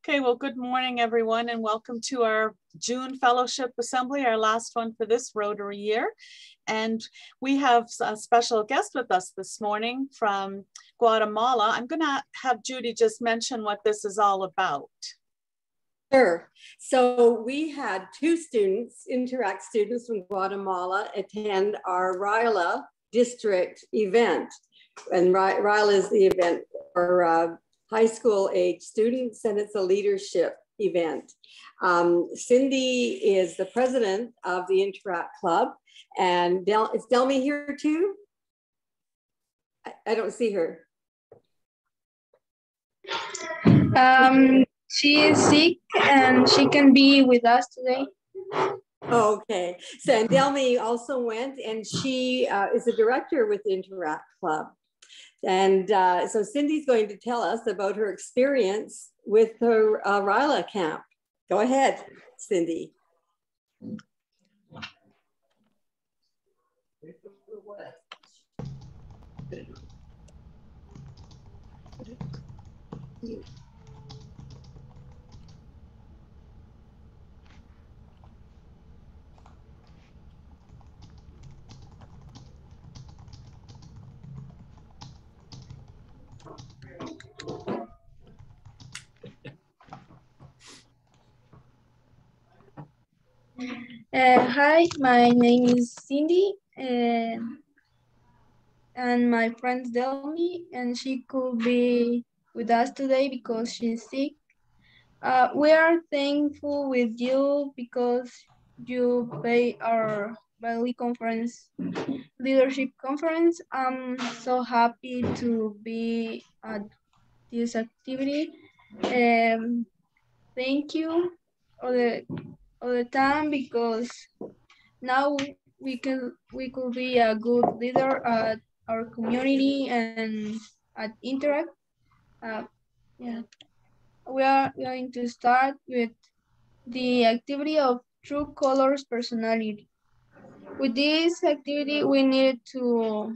Okay, well, good morning, everyone, and welcome to our June Fellowship Assembly, our last one for this Rotary year. And we have a special guest with us this morning from Guatemala. I'm going to have Judy just mention what this is all about. Sure. So we had two students, Interact students from Guatemala, attend our RILA district event. And RILA is the event for high school age students, and it's a leadership event. Cindy is the president of the Interact Club, and is Delmy here too? I don't see her. She is sick and she can be with us today. Okay, so and Delmy also went, and she is the director with the Interact Club. And so Cindy's going to tell us about her experience with her RILA camp. Go ahead, Cindy. Hi, my name is Cindy, and my friend Delmy, and she could be with us today because she's sick. We are thankful with you because you pay our Valley Conference Leadership Conference. I'm so happy to be at this activity. Thank you all the time, because now we could be a good leader at our community and at Interact. Yeah, we are going to start with the activity of True Colors Personality. With this activity, we need to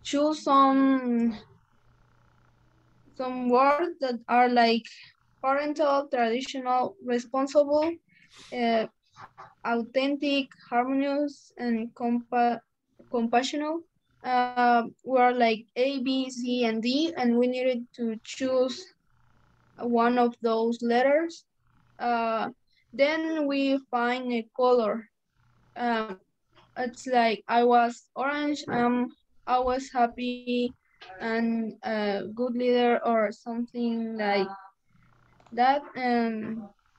choose some words that are like parental, traditional, responsible, authentic, harmonious, and compassionate. Were like A, B, C, and D, and we needed to choose one of those letters. Then we find a color. It's like I was orange, I was happy and a good leader or something like that.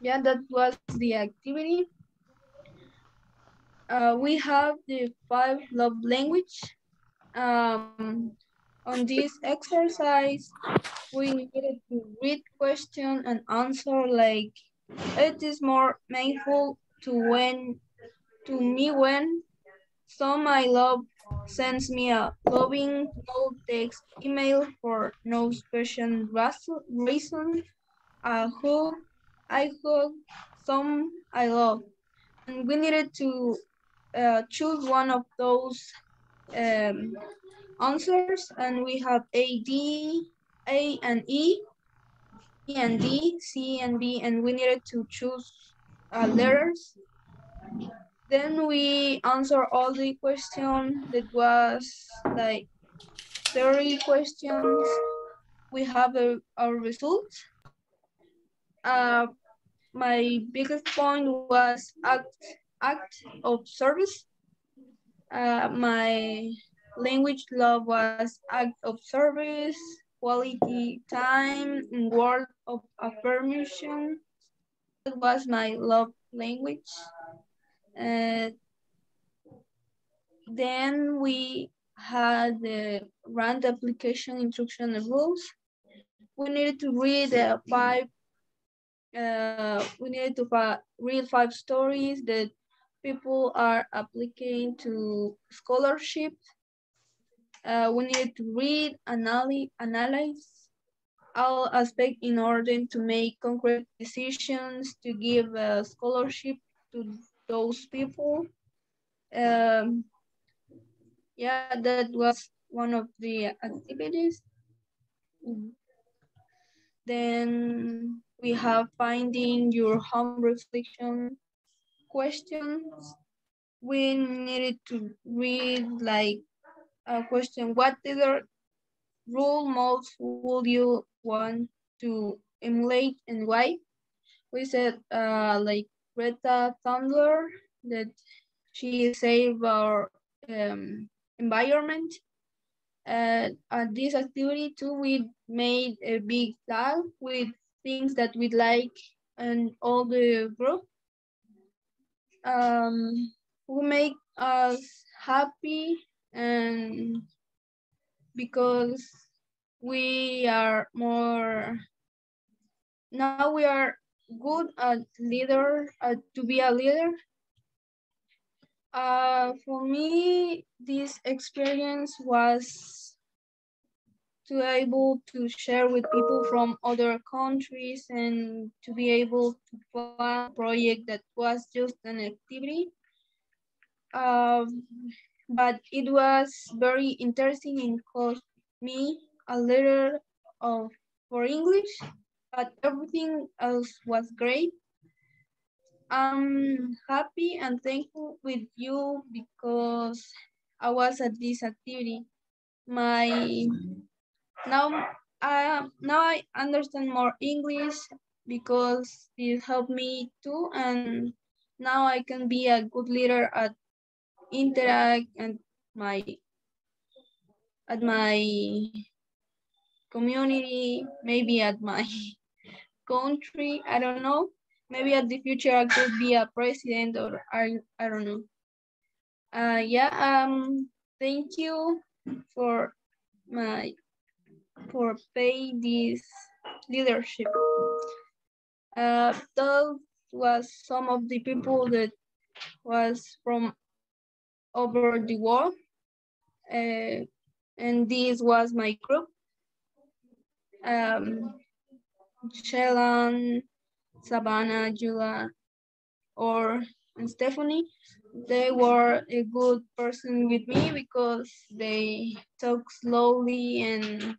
Yeah, that was the activity. We have the 5 love language. On this exercise, we needed to read question and answer like, it is more meaningful to me when some I love sends me a loving no text email for no special reason. I hug some I love. And we needed to choose one of those answers, and we have A, D, A and E and D, C and B, and we needed to choose letters. Then we answer all the questions. That was like 30 questions. We have our results. My biggest point was act of service. My language love was act of service, quality time, and word of affirmation. That was my love language. Then we had the RAND application instruction and rules. We needed to read read 5 stories that people are applying to scholarship. We needed to read, analyze all aspects in order to make concrete decisions to give a scholarship to those people. Yeah, that was one of the activities. Then we have finding your home reflection questions. We needed to read like a question, what other role models would you want to emulate and why? We said like Greta Thunberg, that she saved our environment. At this activity too, we made a big flag with things that we like and all the group. Who make us happy, and because we are more, now we are good at leader, to be a leader. For me, this experience was to able to share with people from other countries and to be able to plan a project that was just an activity. But it was very interesting and cost me a little of for English, but everything else was great. I'm happy and thankful with you because I was at this activity. Now I understand more English because it helped me too, and now I can be a good leader at Interact and my community, maybe at my country. I don't know. Maybe at the future I could be a president, or I don't know. Thank you for pay this leadership. Those was some of the people that was from over the world, and this was my group. Shelan, Savannah, Julia, and Stephanie, they were a good person with me because they talk slowly, and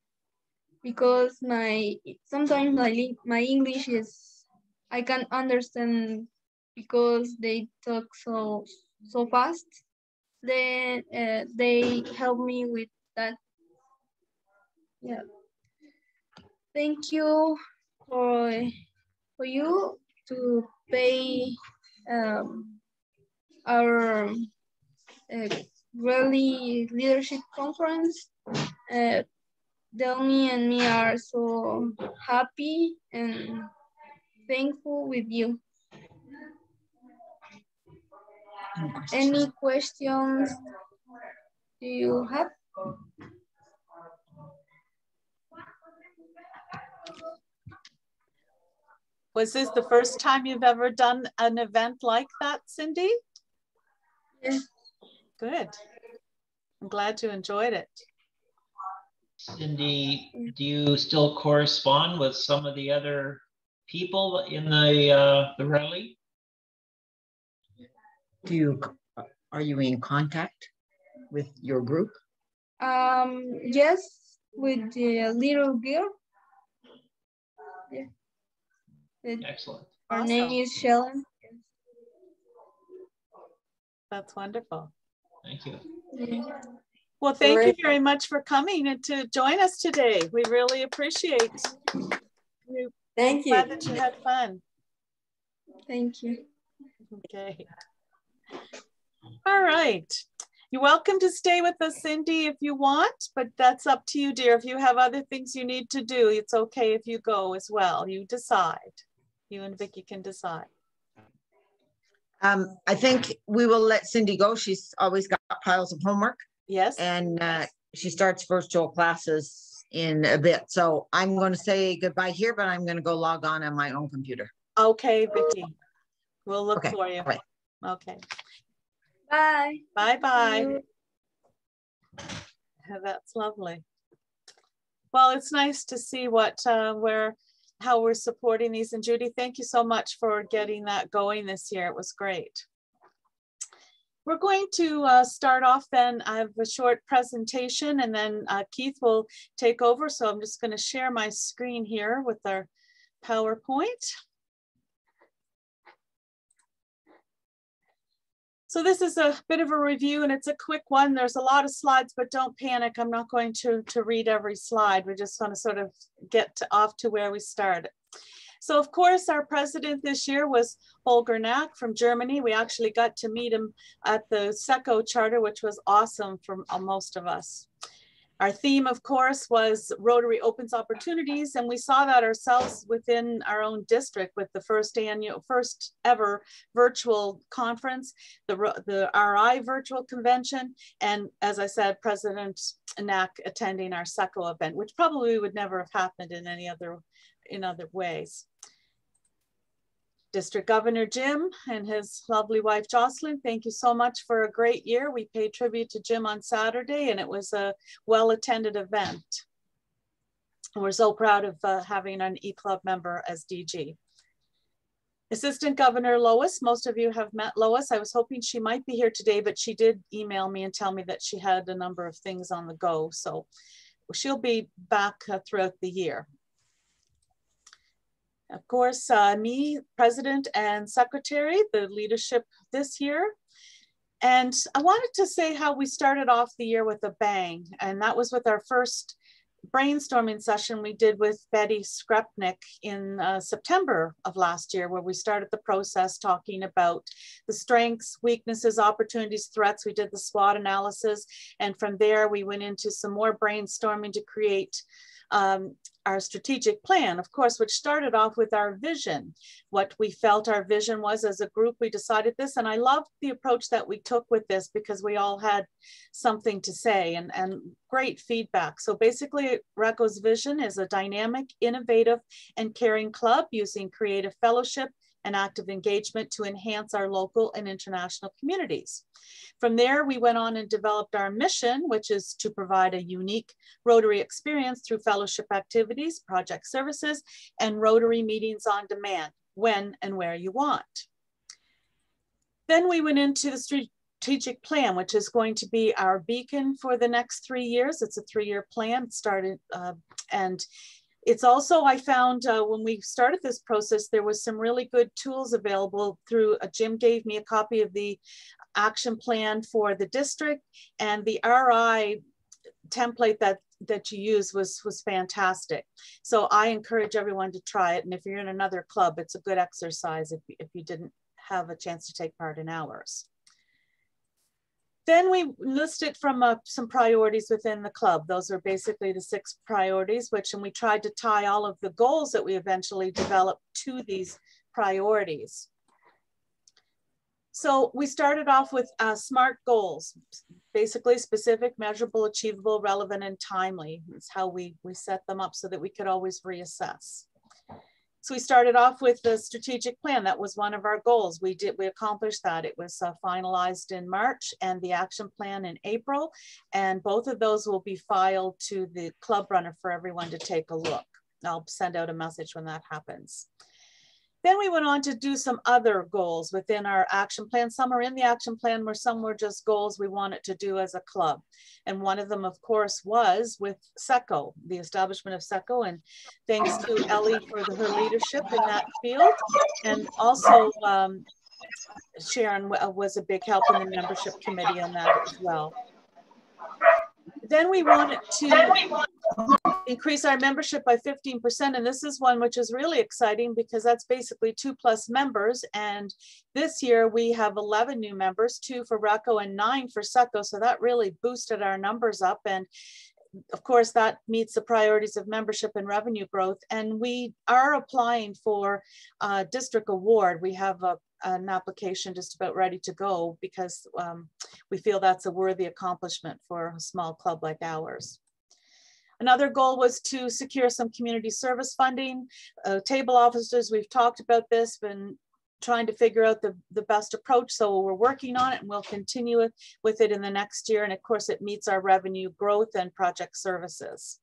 because sometimes my English is, I can't understand because they talk so fast. Then they help me with that. Yeah. Thank you for you to pay our really leadership conference. Delmi and me are so happy and thankful with you. Any questions do you have? Was this the first time you've ever done an event like that, Cindy? Yes. Good. I'm glad you enjoyed it. Cindy, do you still correspond with some of the other people in the rally? Are you in contact with your group? Yes, with the little girl. Yeah. Excellent. Her Awesome. name is Shellen. That's wonderful. Thank you. Yeah. Well, thank you very much for coming and to join us today. We really appreciate you. Thank you. Glad that you had fun. Thank you. Okay. All right. You're welcome to stay with us, Cindy, if you want, but that's up to you, dear. If you have other things you need to do, it's okay if you go as well. You decide. You and Vicki can decide. I think we will let Cindy go. She's always got piles of homework. Yes. And she starts virtual classes in a bit. So I'm going to say goodbye here, but I'm going to go log on my own computer. Okay, Vicki. We'll look for you. Right. Okay. Bye. Bye-bye. That's lovely. Well, it's nice to see what how we're supporting these. And Judy, thank you so much for getting that going this year. It was great. We're going to start off then. I have a short presentation and then Keith will take over. So I'm just going to share my screen here with our PowerPoint. So this is a bit of a review and it's a quick one. There's a lot of slides, but don't panic. I'm not going to read every slide. We're just going to sort of get off to where we started. So of course, our president this year was Holger Knack from Germany. We actually got to meet him at the RECCO charter, which was awesome for most of us. Our theme, of course, was Rotary Opens Opportunities, and we saw that ourselves within our own district with the first ever virtual conference, the RI virtual convention, and as I said, President Knack attending our RECCO event, which probably would never have happened in other ways. District Governor Jim and his lovely wife Jocelyn, thank you so much for a great year. We paid tribute to Jim on Saturday and it was a well-attended event. We're so proud of having an E-Club member as DG. Assistant Governor Lois, most of you have met Lois. I was hoping she might be here today, but she did email me and tell me that she had a number of things on the go. So she'll be back throughout the year. Of course, me, President and Secretary, the leadership this year. And I wanted to say how we started off the year with a bang. And that was with our first brainstorming session we did with Betty Skrepnik in September of last year, where we started the process talking about the strengths, weaknesses, opportunities, threats. We did the SWOT analysis. And from there, we went into some more brainstorming to create our strategic plan, of course, which started off with our vision, what we felt our vision was as a group. We decided this, and I loved the approach that we took with this because we all had something to say and great feedback. So basically, RECCO's vision is a dynamic, innovative, and caring club using creative fellowship and active engagement to enhance our local and international communities. From there, we went on and developed our mission, which is to provide a unique Rotary experience through fellowship activities, project services, and Rotary meetings on demand, when and where you want. Then we went into the strategic plan, which is going to be our beacon for the next 3 years. It's a 3-year plan. It started, and it's also, I found when we started this process, there was some really good tools available through, Jim gave me a copy of the action plan for the district, and the RI template that you use was fantastic. So I encourage everyone to try it. And if you're in another club, it's a good exercise if you didn't have a chance to take part in ours. Then we listed from some priorities within the club. Those are basically the 6 priorities, and we tried to tie all of the goals that we eventually developed to these priorities. So we started off with SMART goals, basically specific, measurable, achievable, relevant, and timely. That's how we set them up so that we could always reassess. So we started off with the strategic plan. That was one of our goals. We accomplished that. It was finalized in March and the action plan in April. And both of those will be filed to the club runner for everyone to take a look. I'll send out a message when that happens. Then we went on to do some other goals within our action plan. Some are in the action plan, where some were just goals we wanted to do as a club. And one of them, of course, was with RECCO, the establishment of RECCO. And thanks to Ellie for her leadership in that field. And also Sharon was a big help in the membership committee on that as well. Then we wanted to increase our membership by 15%. And this is one which is really exciting because that's basically 2+ members. And this year we have 11 new members, 2 for RECCO and 9 for RECCO. So that really boosted our numbers up. And of course, that meets the priorities of membership and revenue growth. And we are applying for a district award. We have an application just about ready to go because we feel that's a worthy accomplishment for a small club like ours. Another goal was to secure some community service funding. Table officers, we've talked about this, been trying to figure out the best approach. So we're working on it and we'll continue with it in the next year. And of course, it meets our revenue growth and project services.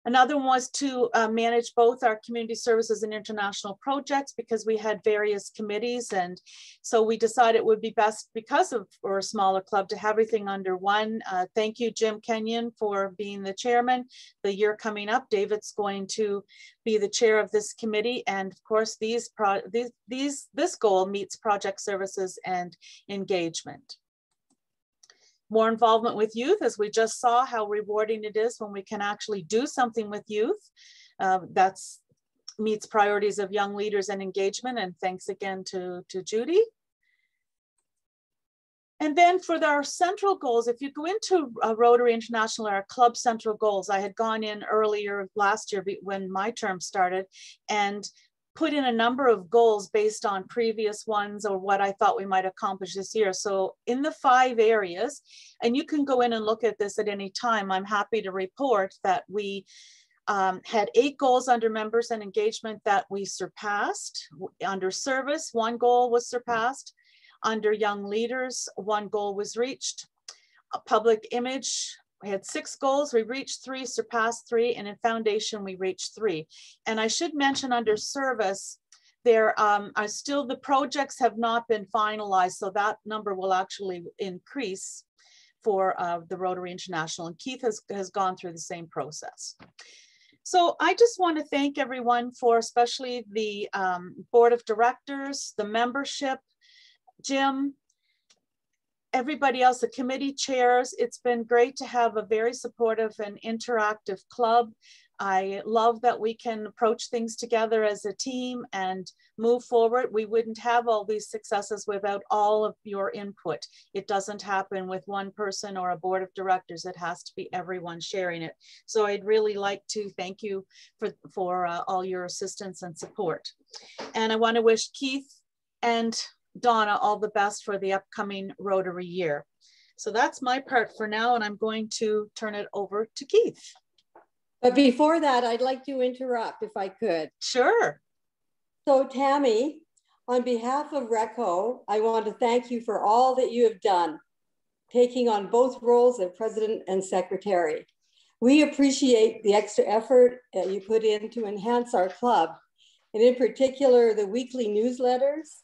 Another one was to manage both our community services and international projects, because we had various committees. And so we decided it would be best, because we're a smaller club, to have everything under one. Thank you, Jim Kenyon, for being the chairman. The year coming up, David's going to be the chair of this committee. And of course, this goal meets project services and engagement. More involvement with youth, as we just saw how rewarding it is when we can actually do something with youth. That's meets priorities of young leaders and engagement. And thanks again to Judy. And then for our central goals, if you go into Rotary International, our club central goals, I had gone in earlier last year when my term started and put in a number of goals based on previous ones or what I thought we might accomplish this year. So in the 5 areas, and you can go in and look at this at any time, I'm happy to report that we had 8 goals under members and engagement that we surpassed. Under service, 1 goal was surpassed. Under young leaders, 1 goal was reached. A public image, we had 6 goals, we reached 3, surpassed 3, and in foundation, we reached 3. And I should mention under service, there are still, the projects have not been finalized, so that number will actually increase for the Rotary International, and Keith has gone through the same process. So I just want to thank everyone for, especially the board of directors, the membership, Jim, everybody else, the committee chairs. It's been great to have a very supportive and interactive club. I love that we can approach things together as a team and move forward. We wouldn't have all these successes without all of your input. It doesn't happen with one person or a board of directors. It has to be everyone sharing it. So I'd really like to thank you for all your assistance and support. And I want to wish Keith and Donna all the best for the upcoming Rotary year. So that's my part for now, and I'm going to turn it over to Keith. But before that, I'd like to interrupt if I could. Sure. So Tammy, on behalf of RECCO, I want to thank you for all that you have done, taking on both roles of president and secretary. We appreciate the extra effort that you put in to enhance our club, and in particular, the weekly newsletters,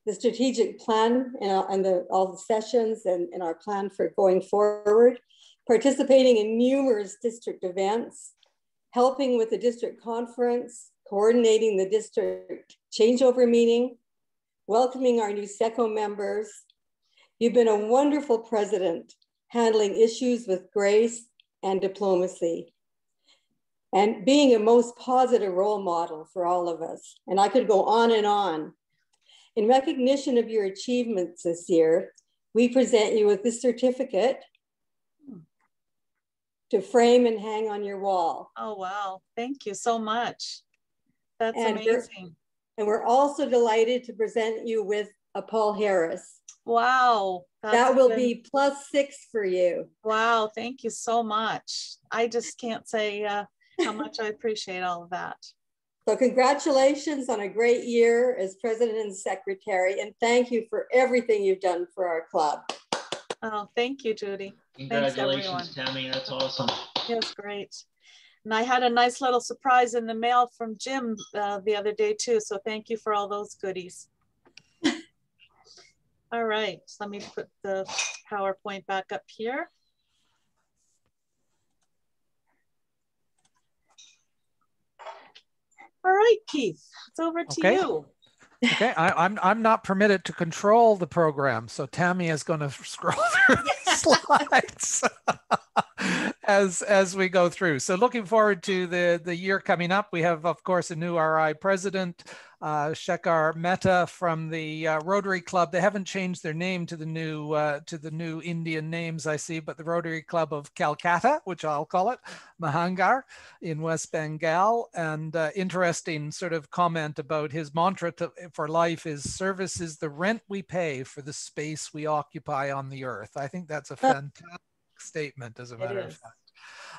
the strategic plan and all the sessions and our plan for going forward, participating in numerous district events, helping with the district conference, coordinating the district changeover meeting, welcoming our new RECCO members. You've been a wonderful president, handling issues with grace and diplomacy, and being a most positive role model for all of us. And I could go on and on. In recognition of your achievements this year, we present you with this certificate to frame and hang on your wall. Oh, wow. Thank you so much. That's amazing. And we're also delighted to present you with a Paul Harris. Wow. That will be +6 for you. Wow. Thank you so much. I just can't say how much I appreciate all of that. So congratulations on a great year as president and secretary, and thank you for everything you've done for our club. Oh, thank you, Judy. Congratulations, Tammy. That's awesome. That's great. And I had a nice little surprise in the mail from Jim the other day too. So thank you for all those goodies. All right, so let me put the PowerPoint back up here. All right, Keith, it's over to you. Okay, I'm not permitted to control the program, so Tammy is going to scroll through the slides as we go through. So looking forward to the year coming up. We have, of course, a new RI president, Shekhar Mehta from the Rotary Club. They haven't changed their name to the new Indian names I see, but the Rotary Club of Calcutta, which I'll call it, Mahangar in West Bengal. And interesting sort of comment about his mantra for life is service is the rent we pay for the space we occupy on the earth. I think that's a fantastic statement, as a matter of fact.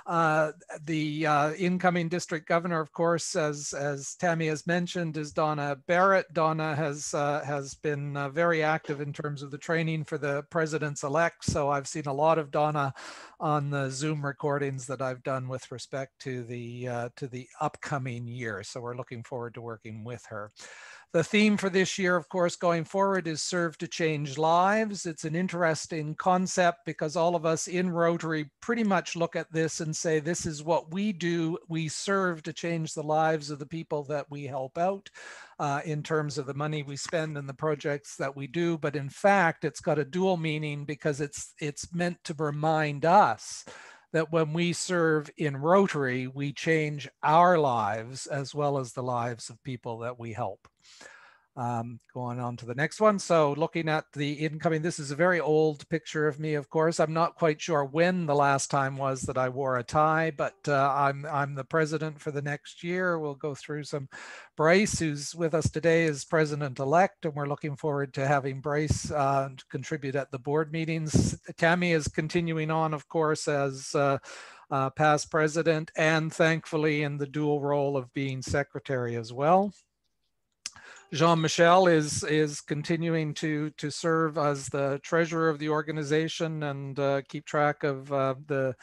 The incoming district governor, of course, as Tammy has mentioned, is Donna Barrett. Donna has been very active in terms of the training for the presidents-elect. So I've seen a lot of Donna on the Zoom recordings that I've done with respect to the upcoming year. So we're looking forward to working with her. The theme for this year, of course, going forward is Serve to Change Lives. It's an interesting concept because all of us in Rotary pretty much look at this and say, this is what we do. We serve to change the lives of the people that we help out in terms of the money we spend and the projects that we do. But in fact, it's got a dual meaning because it's meant to remind us that when we serve in Rotary, we change our lives as well as the lives of people that we help. Going on to the next one. So looking at the incoming, this is a very old picture of me, of course. I'm not quite sure when the last time was that I wore a tie, but I'm the president for the next year. We'll go through some. Bryce, who's with us today, is president-elect, and we're looking forward to having Bryce contribute at the board meetings. Tammy is continuing on, of course, as past president, and thankfully in the dual role of being secretary as well. Jean-Michel is continuing to serve as the treasurer of the organization and keep track of the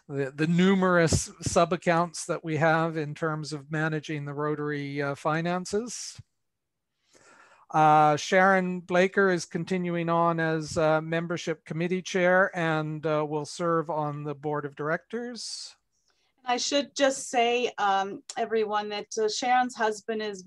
numerous sub-accounts that we have in terms of managing the Rotary finances. Sharon Blaker is continuing on as membership committee chair and will serve on the board of directors. I should just say, everyone, that Sharon's husband is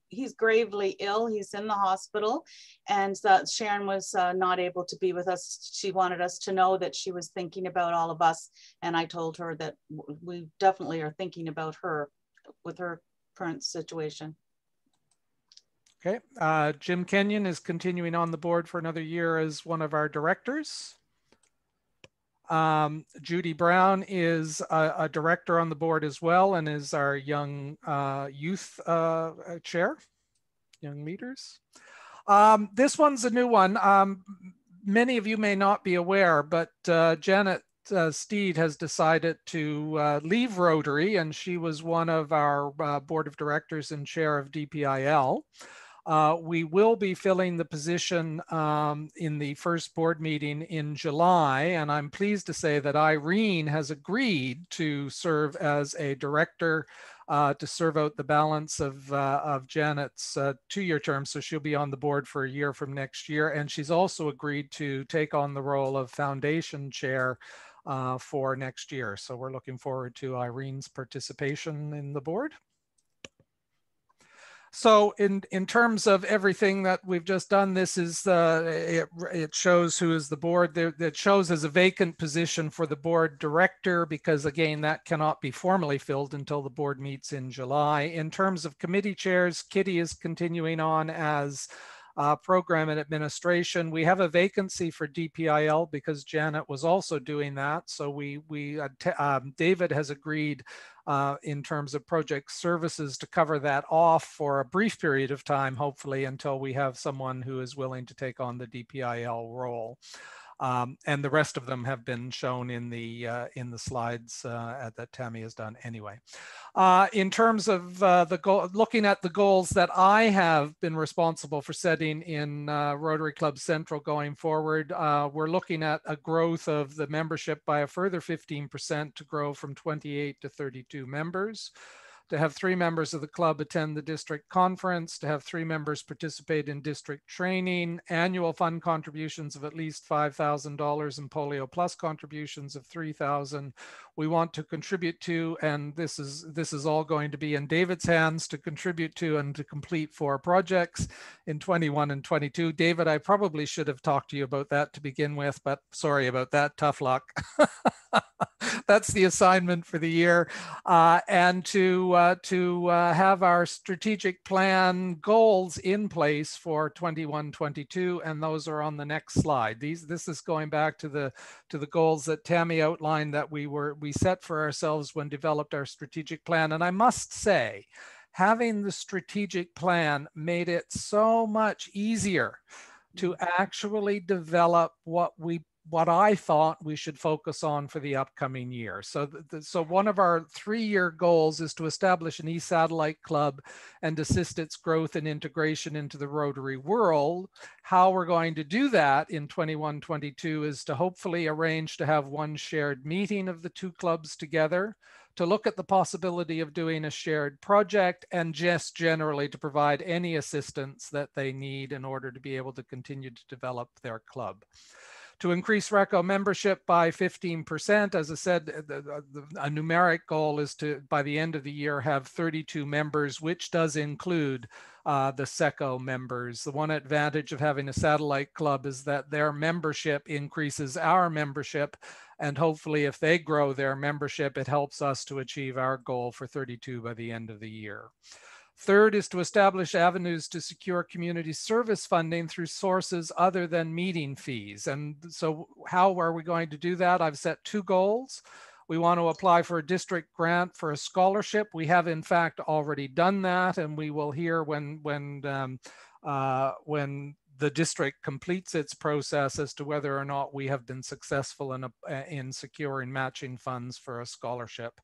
he's gravely ill. He's in the hospital, and that Sharon was not able to be with us. She wanted us to know that she was thinking about all of us, and I told her that we definitely are thinking about her with her current situation. Okay, Jim Kenyon is continuing on the board for another year as one of our directors. Judy Brown is a director on the board as well and is our young youth chair, young leaders. This one's a new one. Many of you may not be aware, but Janet Steed has decided to leave Rotary, and she was one of our board of directors and chair of DPIL. We will be filling the position in the first board meeting in July, and I'm pleased to say that Irene has agreed to serve as a director to serve out the balance of Janet's two-year term, so she'll be on the board for a year from next year, and she's also agreed to take on the role of foundation chair for next year. So we're looking forward to Irene's participation in the board. So in terms of everything that we've just done, this is it shows who is the board. It shows as a vacant position for the board director, because again, that cannot be formally filled until the board meets in July. In terms of committee chairs, Kitty is continuing on as program and administration. We have a vacancy for DPIL because Janet was also doing that. So David has agreed in terms of project services to cover that off for a brief period of time, hopefully until we have someone who is willing to take on the DPIL role. And the rest of them have been shown in the slides that Tammy has done anyway. In terms of looking at the goals that I have been responsible for setting in Rotary Club Central going forward, we're looking at a growth of the membership by a further 15% to grow from 28 to 32 members. To have 3 members of the club attend the district conference, to have 3 members participate in district training, annual fund contributions of at least $5,000 and Polio Plus contributions of $3,000. We want to contribute to, and this is all going to be in David's hands to contribute to and to complete 4 projects in 21 and 22. David, I probably should have talked to you about that to begin with, but sorry about that, tough luck. That's the assignment for the year, and to have our strategic plan goals in place for 21-22, and those are on the next slide. This is going back to the goals that Tammy outlined that we set for ourselves when developed our strategic plan. And I must say, having the strategic plan made it so much easier to actually develop what we what I thought we should focus on for the upcoming year. So, so one of our 3-year goals is to establish an e-satellite club and assist its growth and integration into the Rotary world. How we're going to do that in 21-22 is to hopefully arrange to have one shared meeting of the 2 clubs together, to look at the possibility of doing a shared project, and just generally to provide any assistance that they need in order to be able to continue to develop their club. To increase RECCO membership by 15%, as I said, a numeric goal is to, by the end of the year, have 32 members, which does include the SECO members. The one advantage of having a satellite club is that their membership increases our membership, and hopefully if they grow their membership, it helps us to achieve our goal for 32 by the end of the year. Third is to establish avenues to secure community service funding through sources other than meeting fees. And so how are we going to do that? I've set 2 goals. We want to apply for a district grant for a scholarship. We have in fact already done that, and we will hear when the district completes its process as to whether or not we have been successful in securing matching funds for a scholarship.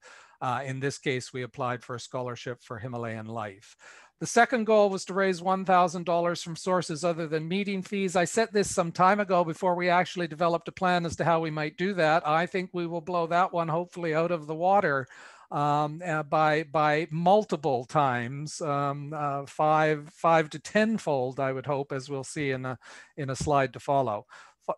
In this case, we applied for a scholarship for Himalayan Life. The second goal was to raise $1,000 from sources other than meeting fees. I set this some time ago before we actually developed a plan as to how we might do that. I think we will blow that one hopefully out of the water by multiple times, 5 to 10-fold, I would hope, as we'll see in a slide to follow.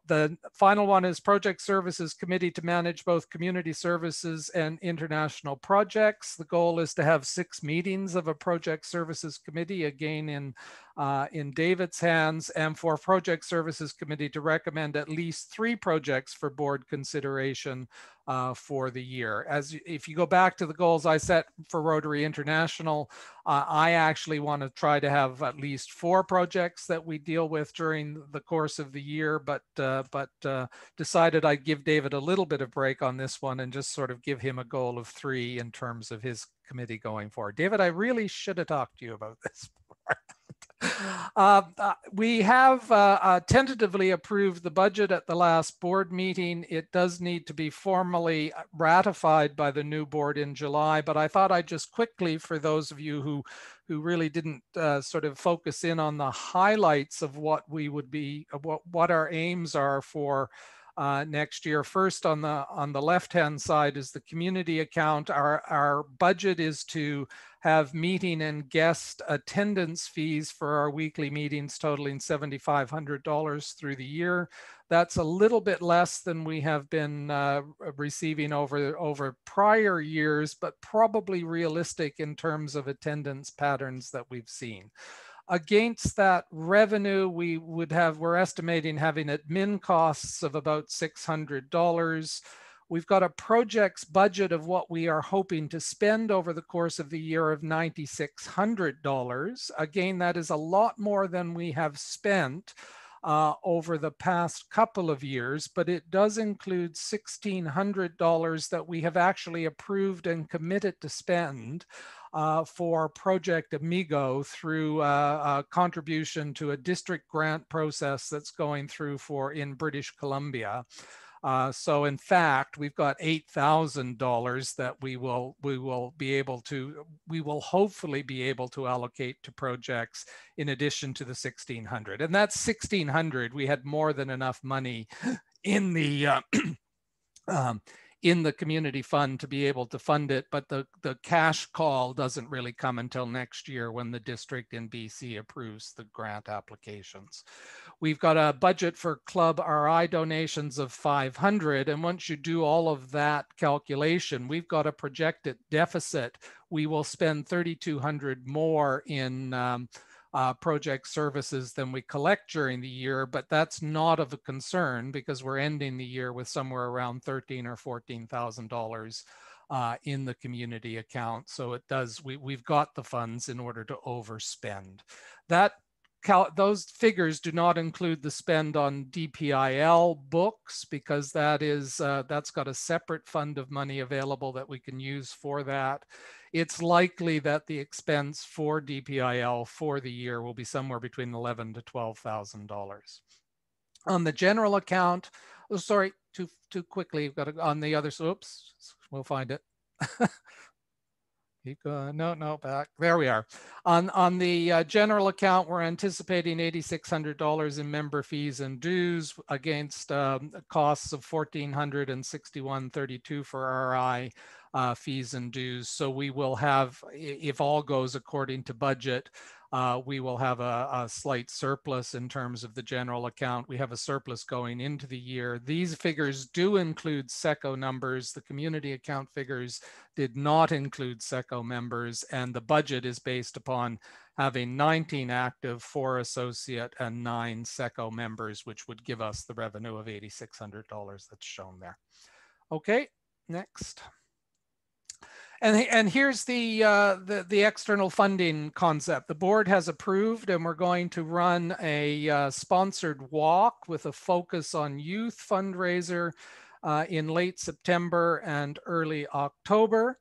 The final one is Project Services Committee to manage both community services and international projects. The goal is to have 6 meetings of a Project Services Committee, again in David's hands, and for Project Services Committee to recommend at least 3 projects for board consideration for the year. If you go back to the goals I set for Rotary International, I actually want to try to have at least 4 projects that we deal with during the course of the year, but decided I'd give David a little bit of break on this one and just sort of give him a goal of 3 in terms of his committee going forward. David, I really should have talked to you about this. We have tentatively approved the budget at the last board meeting. It does need to be formally ratified by the new board in July, but I thought I'd just quickly, for those of you who really didn't sort of focus in on the highlights of what we would be, what our aims are for next year. First, on the left-hand side is the community account. Our budget is to have meeting and guest attendance fees for our weekly meetings totaling $7,500 through the year. That's a little bit less than we have been receiving over prior years, but probably realistic in terms of attendance patterns that we've seen. Against that revenue, we're estimating having admin costs of about $600. We've got a projects budget of what we are hoping to spend over the course of the year of $9,600. Again, that is a lot more than we have spent over the past couple of years, but it does include $1,600 that we have actually approved and committed to spend for Project Amigo through a contribution to a district grant process that's going through in British Columbia. So in fact, we've got $8,000 that we will hopefully be able to allocate to projects in addition to the $1,600. And that's $1,600. We had more than enough money in the community fund to be able to fund it, but the cash call doesn't really come until next year when the district in BC approves the grant applications. We've got a budget for Club RI donations of $500, and once you do all of that calculation, we've got a projected deficit. We will spend $3,200 more in project services than we collect during the year, but that's not of a concern because we're ending the year with somewhere around $13,000 or $14,000 in the community account. So it does, we've got the funds in order to overspend. Those figures do not include the spend on DPIL books because that's got a separate fund of money available that we can use for that. It's likely that the expense for DPIL for the year will be somewhere between $11,000 to $12,000. On the general account, Oh, sorry, too quickly. We've got to, on the other, oops, we'll find it. Keep going. No, back. There we are. On the general account, we're anticipating $8,600 in member fees and dues against costs of $1,461.32 for RI fees and dues. So we will have, if all goes according to budget, we will have a slight surplus in terms of the general account. We have a surplus going into the year. These figures do include RECCO numbers. The community account figures did not include RECCO members, and the budget is based upon having 19 active, 4 associate, and 9 RECCO members, which would give us the revenue of $8,600 that's shown there. Okay, next. And here's the external funding concept. The board has approved, and we're going to run a sponsored walk with a focus on youth fundraiser in late September and early October.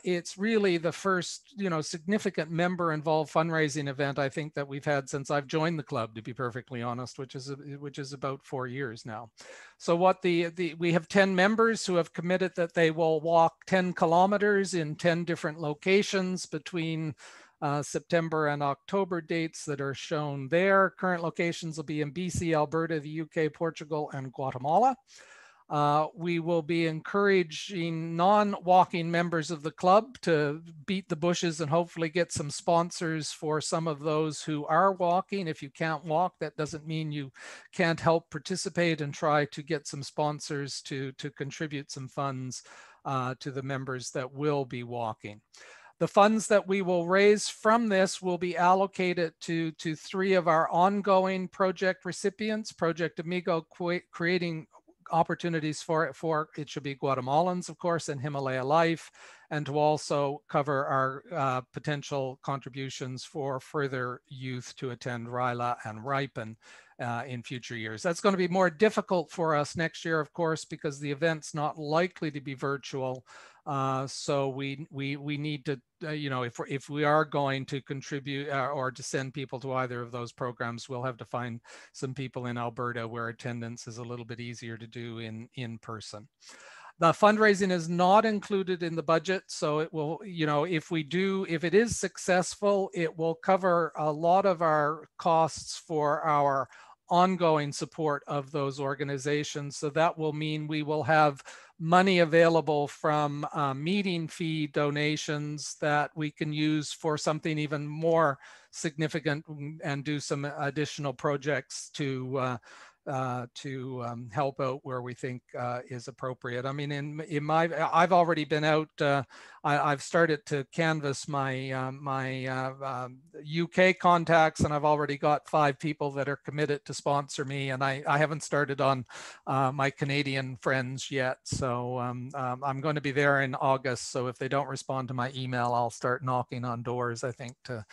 It's really the first, significant member-involved fundraising event I think that we've had since I've joined the club, to be perfectly honest, which is about 4 years now. So what we have 10 members who have committed that they will walk 10 kilometers in 10 different locations between September and October dates that are shown there. Current locations will be in BC, Alberta, the UK, Portugal, and Guatemala. We will be encouraging non-walking members of the club to beat the bushes and hopefully get some sponsors for some of those who are walking. If you can't walk, that doesn't mean you can't help participate and try to get some sponsors to contribute some funds to the members that will be walking. The funds that we will raise from this will be allocated to 3 of our ongoing project recipients, Project Amigo, creating opportunities for it should be Guatemalans, of course, and Himalaya Life, and to also cover our potential contributions for further youth to attend RILA and Ripen in future years. That's going to be more difficult for us next year, of course, because the event's not likely to be virtual. So we need to, if we are going to contribute or to send people to either of those programs, we'll have to find some people in Alberta where attendance is a little bit easier to do in person. The fundraising is not included in the budget, so it will, if it is successful, it will cover a lot of our costs for our ongoing support of those organizations. So that will mean we will have money available from meeting fee donations that we can use for something even more significant and do some additional projects to help out where we think is appropriate. I mean, I've already been out. I've started to canvass my UK contacts, and I've already got 5 people that are committed to sponsor me, and I haven't started on my Canadian friends yet. So I'm going to be there in August. So if they don't respond to my email, I'll start knocking on doors, I think, to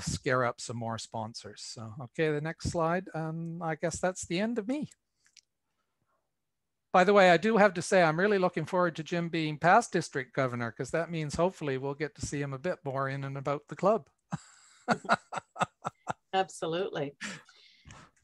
scare up some more sponsors. So, okay, the next slide. I guess that's the end of me. By the way, I do have to say, I'm really looking forward to Jim being past district governor, because that means hopefully we'll get to see him a bit more in and about the club. Absolutely.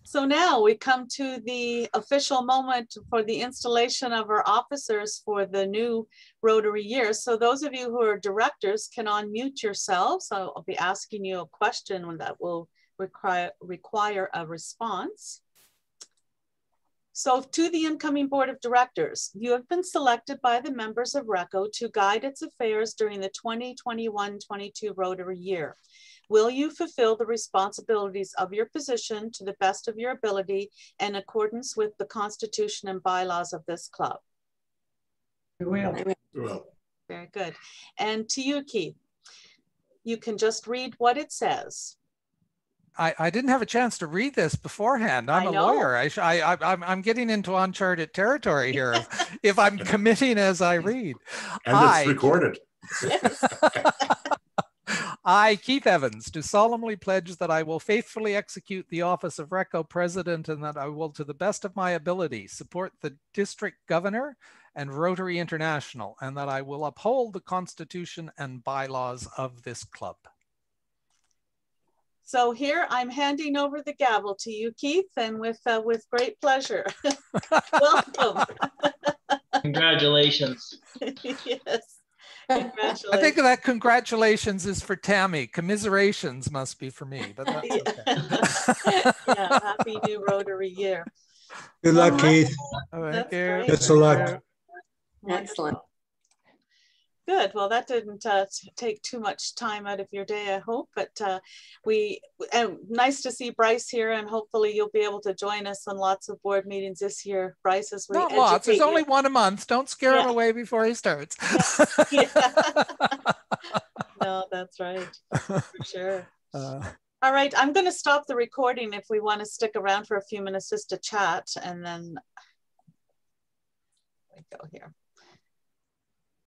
So now we come to the official moment for the installation of our officers for the new Rotary year. So those of you who are directors can unmute yourselves. So I'll be asking you a question that will require a response. So to the incoming board of directors, you have been selected by the members of RECCO to guide its affairs during the 2021-22 Rotary year. Will you fulfill the responsibilities of your position to the best of your ability in accordance with the Constitution and bylaws of this club? We will. Very good. And to you, Keith, you can just read what it says. I didn't have a chance to read this beforehand. I'm a lawyer. I'm getting into uncharted territory here if I'm committing as I read. And it's recorded. Yes. I, Keith Evans, do solemnly pledge that I will faithfully execute the office of RECCO President, and that I will, to the best of my ability, support the District Governor and Rotary International, and that I will uphold the Constitution and bylaws of this club. So here I'm handing over the gavel to you, Keith, and with great pleasure. Welcome. Congratulations. Yes. Congratulations. I think that congratulations is for Tammy. Commiserations must be for me, but that's okay. Yeah, happy new Rotary year. Good luck, Keith. Thank you. Best of luck. Excellent. Good. Well, that didn't take too much time out of your day, I hope. But nice to see Bryce here, and hopefully you'll be able to join us on lots of board meetings this year, Bryce. As we not lots. There's only one a month. Don't scare him away before he starts. Yeah. No, that's right. For sure. All right, I'm going to stop the recording if we want to stick around for a few minutes just to chat, and then we go here.